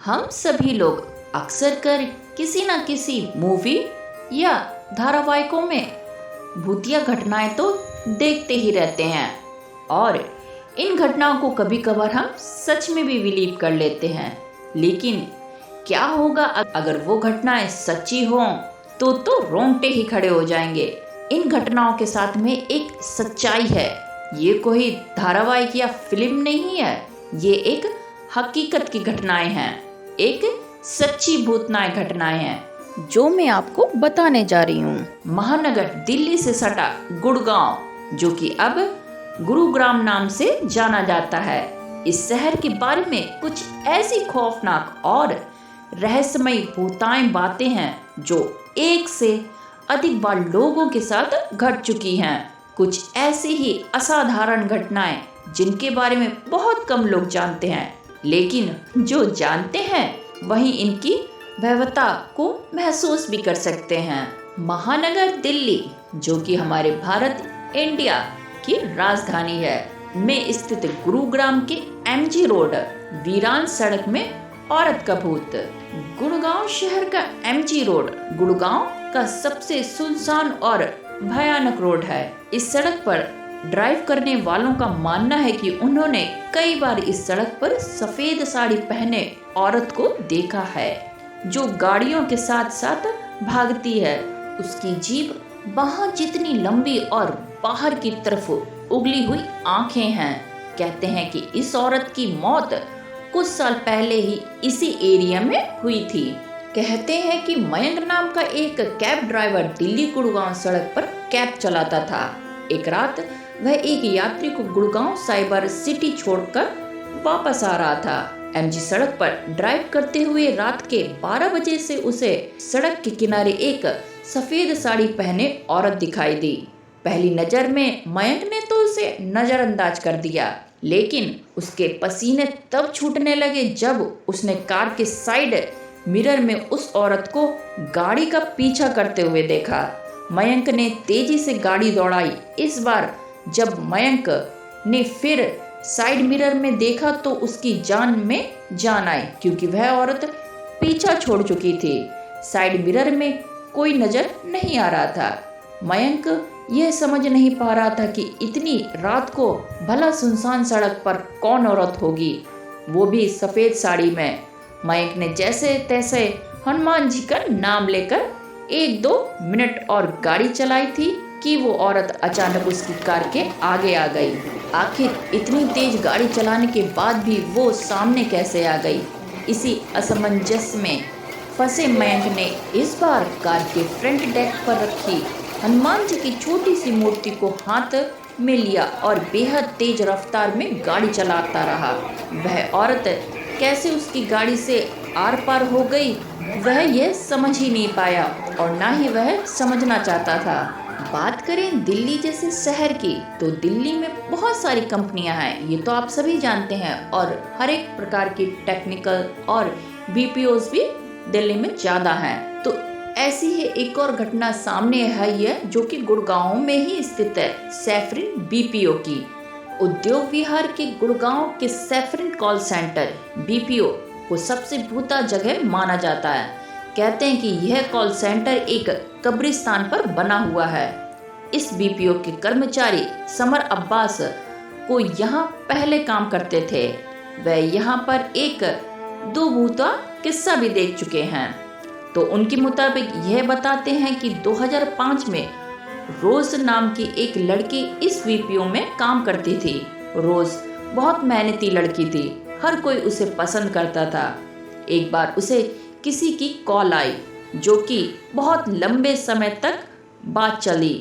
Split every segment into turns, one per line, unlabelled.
हम सभी लोग अक्सर कर किसी न किसी मूवी या धारावाहिकों में भूतिया घटनाएं तो देखते ही रहते हैं और इन घटनाओं को कभी कभार हम सच में भी बिलीव कर लेते हैं। लेकिन क्या होगा अगर वो घटनाएं सच्ची हों तो रोंगटे ही खड़े हो जाएंगे। इन घटनाओं के साथ में एक सच्चाई है। ये कोई धारावाहिक या फिल्म नहीं है, ये एक हकीकत की घटनाएं हैं, एक सच्ची भूतनाएं घटनाएं हैं जो मैं आपको बताने जा रही हूँ। महानगर दिल्ली से सटा गुड़गांव, जो कि अब गुरुग्राम नाम से जाना जाता है, इस शहर के बारे में कुछ ऐसी खौफनाक और रहस्यमयी भूताएं बातें हैं जो एक से अधिक बार लोगों के साथ घट चुकी हैं। कुछ ऐसी ही असाधारण घटनाएं जिनके बारे में बहुत कम लोग जानते हैं, लेकिन जो जानते हैं वही इनकी भयावहता को महसूस भी कर सकते हैं। महानगर दिल्ली, जो कि हमारे भारत इंडिया की राजधानी है, में स्थित गुरुग्राम के एमजी रोड वीरान सड़क में औरत का भूत। गुड़गांव शहर का एमजी रोड गुड़गांव का सबसे सुनसान और भयानक रोड है। इस सड़क पर ड्राइव करने वालों का मानना है कि उन्होंने कई बार इस सड़क पर सफेद साड़ी पहने औरत को देखा है, जो गाड़ियों के साथ साथ भागती है। उसकी जीभ बाह जितनी लंबी और बाहर की तरफ उगली हुई आंखें हैं। कहते हैं कि इस औरत की मौत कुछ साल पहले ही इसी एरिया में हुई थी। कहते हैं कि मयंक नाम का एक कैब ड्राइवर दिल्ली गुड़गांव सड़क पर कैब चलाता था। एक रात वह एक यात्री को गुड़गांव साइबर सिटी छोड़कर वापस आ रहा था। एमजी सड़क पर ड्राइव करते हुए रात के 12 बजे से उसे सड़क के किनारे एक सफेद साड़ी पहने औरत दिखाई दी। पहली नजर में मयंक ने तो उसे नजरअंदाज कर दिया, लेकिन उसके पसीने तब छूटने लगे जब उसने कार के साइड मिरर में उस औरत को गाड़ी का पीछा करते हुए देखा। मयंक ने तेजी से गाड़ी दौड़ाई। इस बार जब मयंक ने फिर साइड मिरर में देखा तो उसकी जान में जान आई, क्योंकि वह औरत पीछा छोड़ चुकी थी। साइड मिरर में कोई नजर नहीं आ रहा था। मयंक यह समझ नहीं पा रहा था कि इतनी रात को भला सुनसान सड़क पर कौन औरत होगी, वो भी सफेद साड़ी में। मयंक ने जैसे तैसे हनुमान जी का नाम लेकर 1-2 मिनट और गाड़ी चलाई थी कि वो औरत अचानक उसकी कार के आगे आ गई। आखिर इतनी तेज गाड़ी चलाने के बाद भी वो सामने कैसे आ गई? इसी असमंजस में फंसे मयंक ने इस बार कार के फ्रंट डेक पर रखी हनुमान जी की छोटी सी मूर्ति को हाथ में लिया और बेहद तेज रफ्तार में गाड़ी चलाता रहा। वह औरत कैसे उसकी गाड़ी से आर पार हो गई, वह यह समझ ही नहीं पाया और ना ही वह समझना चाहता था। बात करें दिल्ली जैसे शहर की, तो दिल्ली में बहुत सारी कंपनियां हैं, ये तो आप सभी जानते हैं, और हर एक प्रकार की टेक्निकल और बीपीओज भी दिल्ली में ज़्यादा हैं। तो ऐसी ही एक और घटना सामने आई है जो कि गुड़गांव में ही स्थित है, सैफरिन बीपीओ की। उद्योग विहार के गुड़गांव के सैफरिन कॉल सेंटर बीपीओ को सबसे भूता जगह माना जाता है। कहते हैं कि यह कॉल सेंटर एक कब्रिस्तान पर बना हुआ है। इस बीपीओ के कर्मचारी समर अब्बास को यहाँ पहले काम करते थे। वह यहाँ पर एक 2 भूता किस्सा भी देख चुके हैं। तो उनके मुताबिक यह बताते हैं कि 2005 में रोज नाम की एक लड़की इस बीपीओ में काम करती थी। रोज बहुत मेहनती लड़की थी, हर कोई उसे पसंद करता था। एक बार उसे किसी की कॉल आई जो कि बहुत लंबे समय तक बात चली।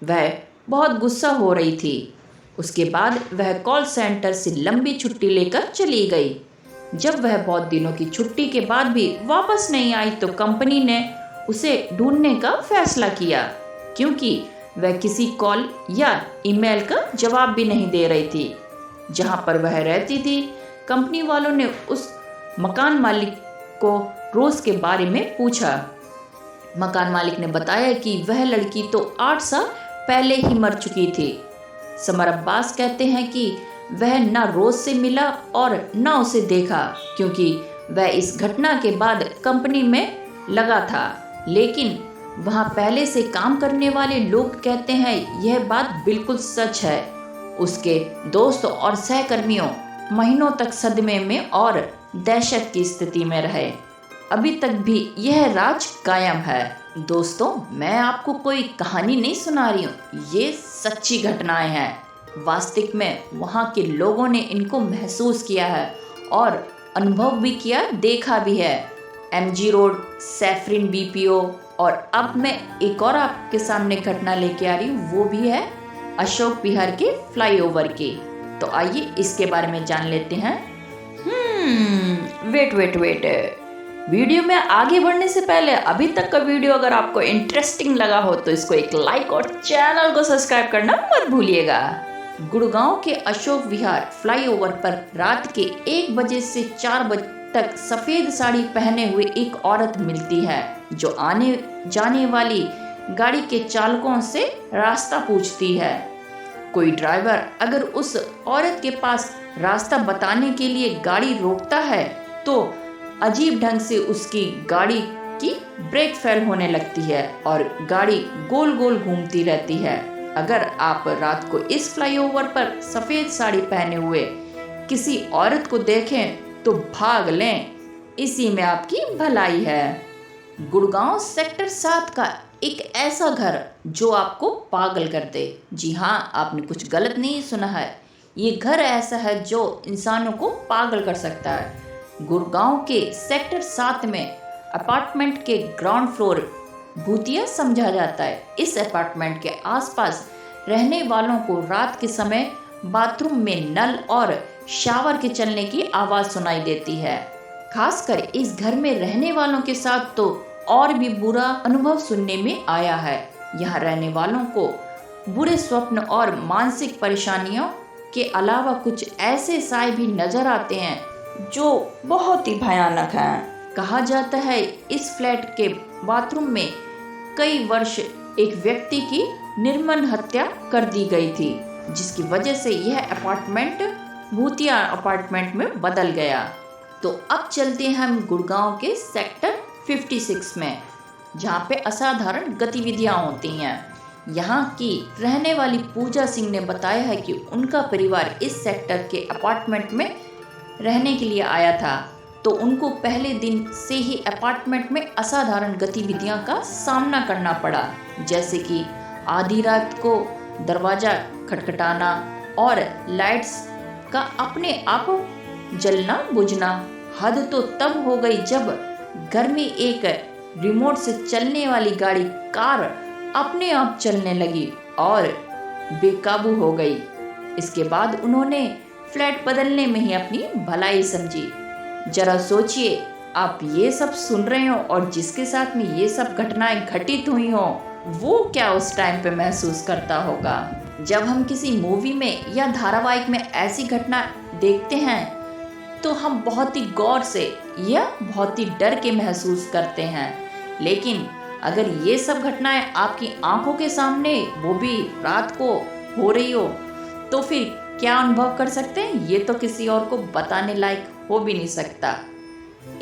वह बहुत गुस्सा हो रही थी। उसके बाद वह कॉल सेंटर से लंबी छुट्टी लेकर चली गई। जब वह बहुत दिनों की छुट्टी के बाद भी वापस नहीं आई तो कंपनी ने उसे ढूंढने का फैसला किया, क्योंकि वह किसी कॉल या ईमेल का जवाब भी नहीं दे रही थी जहां पर वह रहती थी। कंपनी वालों ने उस मकान मालिक को रोज के बारे में पूछा। मकान मालिक ने बताया कि वह लड़की तो 8 साल पहले ही मर चुकी थी। समर अब्बास कहते हैं कि वह ना रोज से मिला और ना उसे देखा, क्योंकि वह इस घटना के बाद कंपनी में लगा था, लेकिन वहाँ पहले से काम करने वाले लोग कहते हैं यह बात बिल्कुल सच है। उसके दोस्त और सहकर्मियों महीनों तक सदमे में और दहशत की स्थिति में रहे। अभी तक भी यह राज कायम है। दोस्तों, मैं आपको कोई कहानी नहीं सुना रही हूँ, ये सच्ची घटनाएं हैं। वास्तविक में वहाँ के लोगों ने इनको महसूस किया है और अनुभव भी किया, देखा भी है। MG रोड, सैफरिन BPO, और अब मैं एक और आपके सामने घटना लेके आ रही हूँ, वो भी है अशोक विहार के फ्लाईओवर की। तो आइए इसके बारे में जान लेते हैं। वेट। वीडियो में आगे बढ़ने से पहले अभी तक का वीडियो अगर आपको इंटरेस्टिंग लगा हो तो इसको एक लाइक और चैनल को सब्सक्राइब करना मत भूलिएगा। गुड़गांव के अशोक विहार फ्लाईओवर पर रात के 1 बजे से 4 बजे तक सफेद साड़ी पहने हुए एक औरत मिलती है, जो आने जाने वाली गाड़ी के चालकों से रास्ता पूछती है। कोई ड्राइवर अगर उस औरत के पास रास्ता बताने के लिए गाड़ी रोकता है तो अजीब ढंग से उसकी गाड़ी की ब्रेक फेल होने लगती है और गाड़ी गोल गोल घूमती रहती है। अगर आप रात को इस फ्लाईओवर पर सफेद साड़ी पहने हुए किसी औरत को देखें तो भाग लें, इसी में आपकी भलाई है। गुड़गांव सेक्टर 7 का एक ऐसा घर जो आपको पागल कर दे। जी हाँ, आपने कुछ गलत नहीं सुना है, ये घर ऐसा है जो इंसानों को पागल कर सकता है। गुड़गांव के सेक्टर 7 में अपार्टमेंट के ग्राउंड फ्लोर भूतिया समझा जाता है। इस अपार्टमेंट के आसपास रहने वालों को रात के समय बाथरूम में नल और शावर के चलने की आवाज़ सुनाई देती है। खासकर इस घर में रहने वालों के साथ तो और भी बुरा अनुभव सुनने में आया है। यहाँ रहने वालों को बुरे स्वप्न और मानसिक परेशानियों के अलावा कुछ ऐसे साए भी नजर आते हैं जो बहुत ही भयानक हैं। कहा जाता है इस फ्लैट के बाथरूम में कई वर्ष एक व्यक्ति की निर्मम हत्या कर दी गई थी, जिसकी वजह से यह अपार्टमेंट भूतिया अपार्टमेंट में बदल गया। तो अब चलते हैं हम गुड़गांव के सेक्टर 56 में, जहाँ पे असाधारण गतिविधियाँ होती हैं। यहाँ की रहने वाली पूजा सिंह ने बताया है कि उनका परिवार इस सेक्टर के अपार्टमेंट में रहने के लिए आया था, तो उनको पहले दिन से ही अपार्टमेंट में असाधारण गतिविधियाँ का सामना करना पड़ा, जैसे कि आधी रात को दरवाज़ा खटखटाना और लाइट्स का अपने आप जलना बुझना। हद तो तब हो गई जब घर में एक रिमोट से चलने वाली गाड़ी कार अपने आप चलने लगी और बेकाबू हो गई। इसके बाद उन्होंने फ्लैट बदलने में ही अपनी भलाई समझी। जरा सोचिए, आप ये सब सुन रहे हो और जिसके साथ में ये सब घटनाएं घटित हुई हो, वो क्या उस टाइम पे महसूस करता होगा। जब हम किसी मूवी में या धारावाहिक में ऐसी घटना देखते हैं तो हम बहुत ही गौर से या बहुत ही डर के महसूस करते हैं, लेकिन अगर ये सब घटनाएं आपकी आंखों के सामने, वो भी रात को हो रही हो, तो फिर क्या अनुभव कर सकते हैं, ये तो किसी और को बताने लायक हो भी नहीं सकता।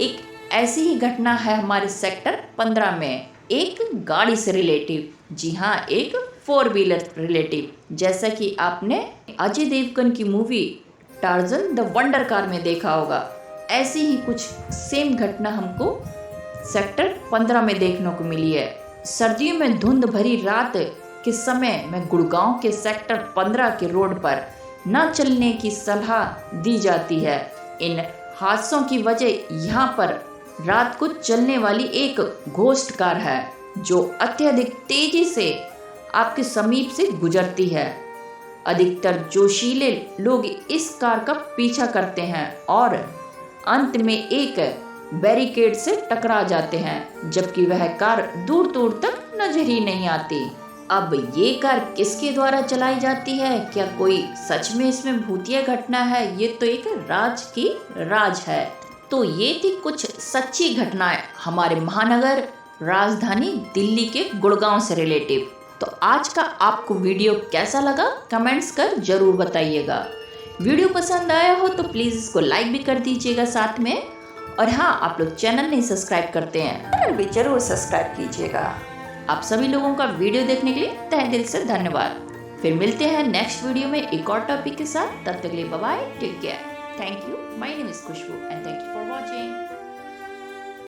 एक ऐसी ही घटना है हमारे सेक्टर 15 में, एक गाड़ी से रिलेटिव। जी हाँ, एक 4 व्हीलर रिलेटिव। जैसा कि आपने अजय देवगन की movie Tarzan the wonder car में देखा होगा, ऐसी ही कुछ सेम घटना हमको सेक्टर 15 में देखने को मिली है। सर्दियों में धुंध भरी रात के समय में गुड़गांव के सेक्टर 15 के रोड पर न चलने की सलाह दी जाती है। इन हादसों की वजह यहाँ पर रात को चलने वाली एक घोस्ट कार है, जो अत्यधिक तेजी से आपके समीप से गुजरती है। अधिकतर जोशीले लोग इस कार का पीछा करते हैं और अंत में एक बैरिकेड से टकरा जाते हैं, जबकि वह कार दूर दूर तक नजर ही नहीं आती। अब ये कार किसके द्वारा चलाई जाती है, क्या कोई सच में इसमें भूतिया घटना है, ये तो एक राज की राज है। तो ये थी कुछ सच्ची घटनाएं हमारे महानगर राजधानी दिल्ली के गुड़गांव से रिलेटिव। तो आज का आपको वीडियो कैसा लगा, कमेंट्स कर जरूर बताइएगा। वीडियो पसंद आया हो तो प्लीज़ इसको लाइक भी कर दीजिएगा साथ में, और हाँ, आप लोग चैनल नहीं सब्सक्राइब करते हैं,
चैनल भी जरूर सब्सक्राइब कीजिएगा।
आप सभी लोगों का वीडियो देखने के लिए तहे दिल से धन्यवाद। फिर मिलते हैं नेक्स्ट वीडियो में एक और टॉपिक के साथ। तब तक के लिए bye bye, take care, thank you. My name is Khushboo and thank you for watching.